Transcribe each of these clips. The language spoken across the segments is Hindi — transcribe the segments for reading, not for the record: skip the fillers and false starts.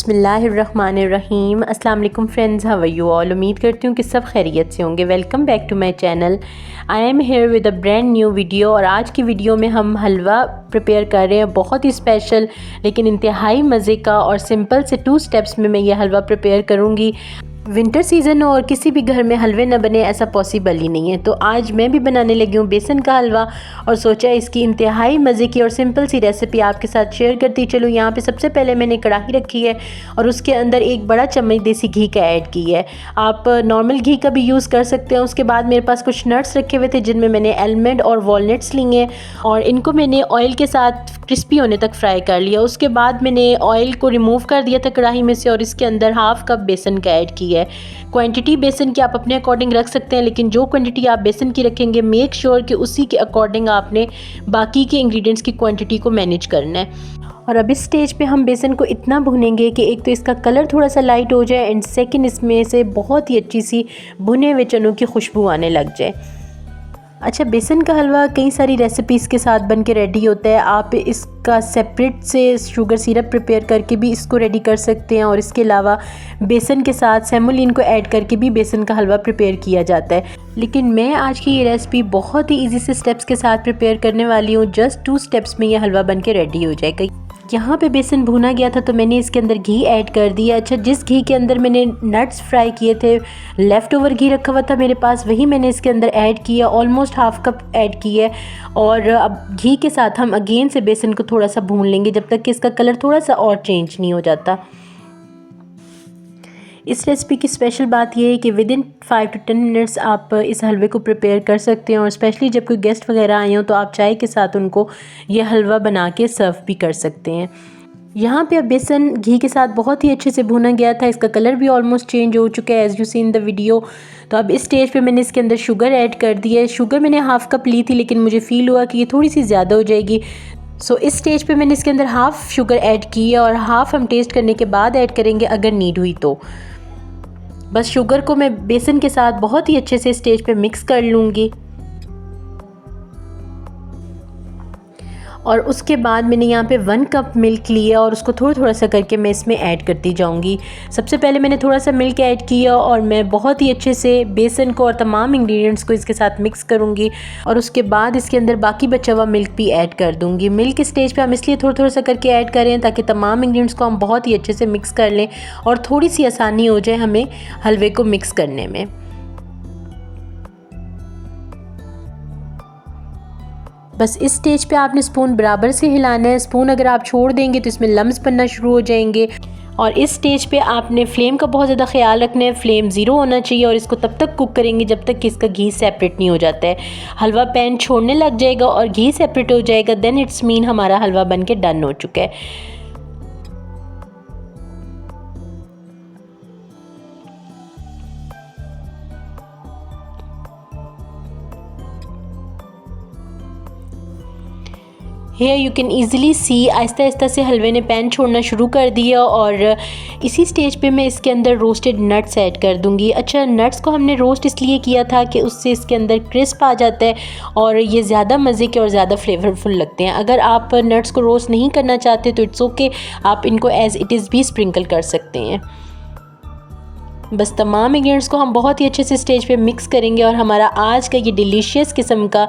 बिस्मिल्लाहिर्रहमानिर्रहीम। अस्सलाम वालेकुम friends, how are you all. उम्मीद करती हूँ कि सब खैरियत से होंगे। Welcome back to my channel. I am here with a brand new video. और आज की वीडियो में हम हलवा प्रिपेयर कर रहे हैं, बहुत ही स्पेशल लेकिन इंतहाई मज़े का। और सिंपल से 2 स्टेप्स में मैं ये हलवा प्रिपेयर करूँगी। विंटर सीज़न हो और किसी भी घर में हलवे न बने ऐसा पॉसिबल ही नहीं है। तो आज मैं भी बनाने लगी हूँ बेसन का हलवा और सोचा इसकी इंतहाई मज़े की और सिंपल सी रेसिपी आपके साथ शेयर करती चलूँ। यहाँ पे सबसे पहले मैंने कढ़ाई रखी है और उसके अंदर 1 बड़ा चम्मच देसी घी का ऐड की है। आप नॉर्मल घी का भी यूज़ कर सकते हैं। उसके बाद मेरे पास कुछ नट्स रखे हुए थे जिनमें मैंने आलमंड और वॉलनट्स लिए हैं और इनको मैंने ऑयल के साथ क्रिस्पी होने तक फ्राई कर लिया। उसके बाद मैंने ऑयल को रिमूव कर दिया था कढ़ाई में से और इसके अंदर 1/2 कप बेसन का ऐड किया है। क्वांटिटी बेसन की आप अपने अकॉर्डिंग रख सकते हैं, लेकिन जो क्वांटिटी आप बेसन की रखेंगे मेक श्योर कि उसी के अकॉर्डिंग आपने बाकी के इंग्रेडिएंट्स की क्वांटिटी को मैनेज करना है। और अब इस स्टेज पे हम बेसन को इतना भूनेंगे कि एक तो इसका कलर थोड़ा सा लाइट हो जाए एंड सेकंड इसमें से बहुत ही अच्छी सी भुने हुए चनों की खुशबू आने लग जाए। अच्छा, बेसन का हलवा कई सारी रेसिपीज़ के साथ बन के रेडी होता है। आप इसका सेपरेट से शुगर सिरप प्रिपेयर करके भी इसको रेडी कर सकते हैं और इसके अलावा बेसन के साथ सेमोलिन को ऐड करके भी बेसन का हलवा प्रिपेयर किया जाता है। लेकिन मैं आज की ये रेसिपी बहुत ही इजी से स्टेप्स के साथ प्रिपेयर करने वाली हूँ। जस्ट 2 स्टेप्स में ये हलवा बन के रेडी हो जाएगा। यहाँ पे बेसन भुना गया था तो मैंने इसके अंदर घी ऐड कर दिया। अच्छा, जिस घी के अंदर मैंने नट्स फ्राई किए थे, लेफ़्ट ओवर घी रखा हुआ था मेरे पास, वही मैंने इसके अंदर ऐड किया। ऑलमोस्ट 1/2 कप ऐड किया है और अब घी के साथ हम अगेन से बेसन को थोड़ा सा भून लेंगे जब तक कि इसका कलर थोड़ा सा और चेंज नहीं हो जाता। इस रेसिपी की स्पेशल बात यह है कि विदिन 5 to 10 मिनट्स आप इस हलवे को प्रिपेयर कर सकते हैं और स्पेशली जब कोई गेस्ट वगैरह आए हों तो आप चाय के साथ उनको ये हलवा बना के सर्व भी कर सकते हैं। यहाँ पे अब बेसन घी के साथ बहुत ही अच्छे से भुना गया था। इसका कलर भी ऑलमोस्ट चेंज हो चुका है as you see in the video. तो अब इस स्टेज पे मैंने इसके अंदर शुगर ऐड कर दी है। शुगर मैंने 1/2 कप ली थी लेकिन मुझे फ़ील हुआ कि ये थोड़ी सी ज़्यादा हो जाएगी। सो इस स्टेज पे मैंने इसके अंदर 1/2 शुगर ऐड की है और 1/2 हम टेस्ट करने के बाद ऐड करेंगे अगर नीड हुई तो। बस शुगर को मैं बेसन के साथ बहुत ही अच्छे से स्टेज पे मिक्स कर लूँगी और उसके बाद मैंने यहाँ पे 1 कप मिल्क लिया और उसको थोड़ा थोड़ा सा करके मैं इसमें ऐड करती जाऊँगी। सबसे पहले मैंने थोड़ा सा मिल्क ऐड किया और मैं बहुत ही अच्छे से बेसन को और तमाम इंग्रेडिएंट्स को इसके साथ मिक्स करूँगी और उसके बाद इसके अंदर बाकी बचा हुआ मिल्क भी ऐड कर दूँगी। मिल्क के स्टेज पे हम इसलिए थोड़ा थोड़ा सा करके ऐड करें ताकि तमाम इंग्रेडिएंट्स को हम बहुत ही अच्छे से मिक्स कर लें और थोड़ी सी आसानी हो जाए हमें हलवे को मिक्स करने में। बस इस स्टेज पे आपने स्पून बराबर से हिलाना है। स्पून अगर आप छोड़ देंगे तो इसमें लम्स बनना शुरू हो जाएंगे। और इस स्टेज पे आपने फ्लेम का बहुत ज़्यादा ख्याल रखना है। फ्लेम 0 होना चाहिए और इसको तब तक कुक करेंगे जब तक कि इसका घी सेपरेट नहीं हो जाता है। हलवा पैन छोड़ने लग जाएगा और घी सेपरेट हो जाएगा, देन इट्स मीन हमारा हलवा बन के डन हो चुका है। Here you can easily see Aahista Aahista से हलवे ने पैन छोड़ना शुरू कर दिया और इसी स्टेज पे मैं इसके अंदर रोस्टेड नट्स ऐड कर दूंगी। अच्छा, नट्स को हमने रोस्ट इसलिए किया था कि उससे इसके अंदर क्रिस्प आ जाता है और ये ज़्यादा मज़े के और ज़्यादा फ्लेवरफुल लगते हैं। अगर आप नट्स को रोस्ट नहीं करना चाहते तो इट्स ओके, आप इनको एज़ इट इज़ भी स्प्रिंकल कर सकते हैं। बस तमाम इंग्रेडिएंट्स को हम बहुत ही अच्छे से स्टेज पे मिक्स करेंगे और हमारा आज का ये डिलीशियस किस्म का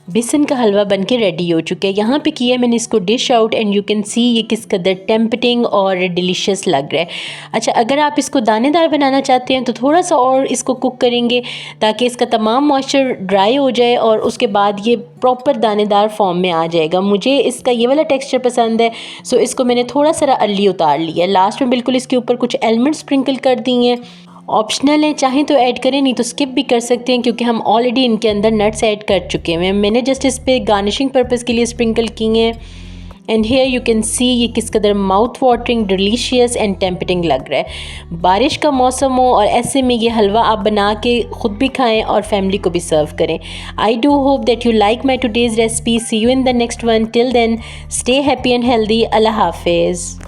बेसन का हलवा बन के रेडी हो चुका है। यहाँ पे किया मैंने इसको dish out and you can see ये किस कदर टेम्पटिंग और डिलीशियस लग रहा है। अच्छा, अगर आप इसको दानेदार बनाना चाहते हैं तो थोड़ा सा और इसको कुक करेंगे ताकि इसका तमाम मॉइस्चर ड्राई हो जाए और उसके बाद ये प्रॉपर दानेदार फॉर्म में आ जाएगा। मुझे इसका ये वाला टेक्सचर पसंद है, सो इसको मैंने थोड़ा सा अर्ली उतार लिया। लास्ट में बिल्कुल इसके ऊपर कुछ एलमंड स्प्रिंकल कर दिए हैं। ऑप्शनल है, चाहें तो ऐड करें, नहीं तो स्किप भी कर सकते हैं क्योंकि हम ऑलरेडी इनके अंदर नट्स ऐड कर चुके हैं। मैंने जस्ट इस पे गार्निशिंग पर्पस के लिए स्प्रिंकल किए हैं। And here you can see ये किस कदर mouth watering, delicious and tempting लग रहा है। बारिश का मौसम हो और ऐसे में ये हलवा आप बना के ख़ुद भी खाएं और फैमिली को भी सर्व करें। I do hope that you like my today's recipe. See you in the next one. Till then stay happy and healthy. अल्लाह हाफिज़।